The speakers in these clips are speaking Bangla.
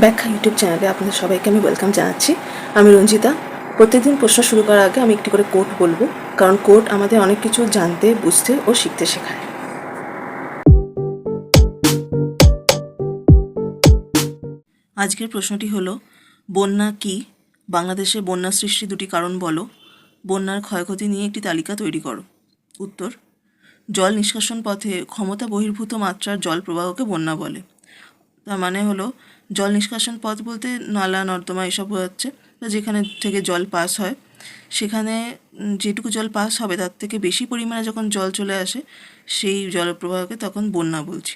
ব্যাখ্যা ইউটিউব চ্যানেলে আপনাদের সবাইকে আমি ওয়েলকাম জানাচ্ছি। আমি রঞ্জিতা। প্রত্যেকদিন প্রশ্ন শুরু করার আগে আমি একটি করে কোট বলবো, কারণ কোট আমাদের অনেক কিছু জানতে, বুঝতে ও শিখতে শেখায়। আজকের প্রশ্নটি হলো, বন্যা কি? বাংলাদেশে বন্যা সৃষ্টির দুটি কারণ বলো। বন্যার ক্ষয়ক্ষতি নিয়ে একটি তালিকা তৈরি করো। উত্তর: জল নিষ্কাশন পথে ক্ষমতা বহির্ভূত মাত্রার জল প্রবাহকে বন্যা বলে। তার মানে হলো, জল নিষ্কাশন পথ বলতে নালা নর্দমা এসব বোঝাচ্ছে, যেখানে থেকে জল পাস হয়, সেখানে যেটুকু জল পাস হবে তার থেকে বেশি পরিমাণে যখন জল চলে আসে, সেই জলপ্রবাহকে তখন বন্যা বলছি।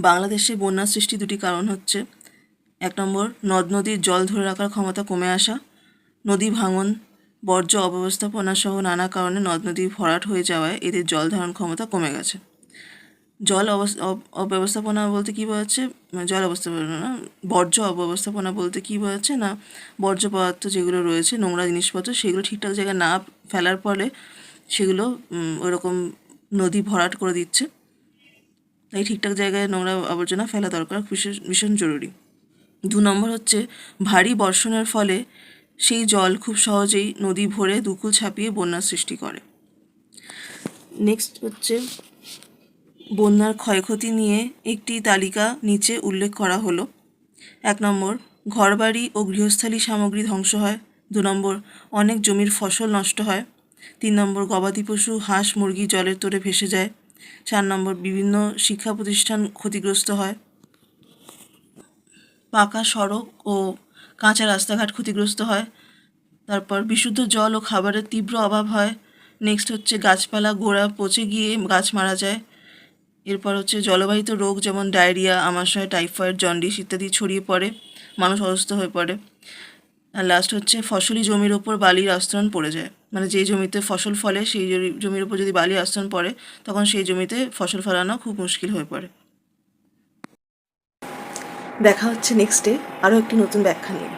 বাংলাদেশে বন্যা সৃষ্টি দুটি কারণ হচ্ছে: 1 নম্বর, নদ নদীর জল ধরে রাখার ক্ষমতা কমে আসা। নদী ভাঙন, বর্জ্য অব্যবস্থাপনা সহ নানা কারণে নদ নদী ভরাট হয়ে যাওয়ায় এদের জল ধারণ ক্ষমতা কমে গেছে। জল অব্যবস্থাপনা বলতে কী বোঝাচ্ছে? জল অবস্থাপনা না, বর্জ্য অব্যবস্থাপনা বলতে কী বোঝাচ্ছে না, বর্জ্য পদার্থ যেগুলো রয়েছে, নোংরা জিনিসপত্র, সেগুলো ঠিকঠাক জায়গায় না ফেলার ফলে সেগুলো ওইরকম নদী ভরাট করে দিচ্ছে। তাই ঠিকঠাক জায়গায় নোংরা আবর্জনা ফেলা দরকার, ভীষণ জরুরি। 2 নম্বর হচ্ছে, ভারী বর্ষণের ফলে সেই জল খুব সহজেই নদী ভরে দুকুল ছাপিয়ে বন্যার সৃষ্টি করে। নেক্সট হচ্ছে, বন্যার ক্ষয়ক্ষতি নিয়ে একটি তালিকা নিচে উল্লেখ করা হলো। 1 নম্বর, ঘরবাড়ি ও গৃহস্থালী সামগ্রী ধ্বংস হয়। 2 নম্বর, অনেক জমির ফসল নষ্ট হয়। 3 নম্বর, গবাদি পশু, হাঁস মুরগি জলের তোড়ে ভেসে যায়। 4 নম্বর, বিভিন্ন শিক্ষা প্রতিষ্ঠান ক্ষতিগ্রস্ত হয়। পাকা সড়ক ও কাঁচা রাস্তাঘাট ক্ষতিগ্রস্ত হয়। তারপর বিশুদ্ধ জল ও খাবারের তীব্র অভাব হয়। নেক্সট হচ্ছে, গাছপালা গোড়া পচে গিয়ে গাছ মারা যায়। এরপর হচ্ছে, জলবাহিত রোগ যেমন ডায়রিয়া, আমাশয়, টাইফয়েড, জন্ডিস ইত্যাদি ছড়িয়ে পড়ে, মানুষ অসুস্থ হয়ে পড়ে। আর লাস্ট হচ্ছে, ফসলি জমির ওপর বালির আস্তরণ পড়ে যায়, মানে যেই জমিতে ফসল ফলে সেই জমির ওপর যদি বালির আস্তরণ পড়ে, তখন সেই জমিতে ফসল ফলানো খুব মুশকিল হয়ে পড়ে। দেখা হচ্ছে নেক্সট ডে আরও একটি নতুন ব্যাখ্যা নিয়ে।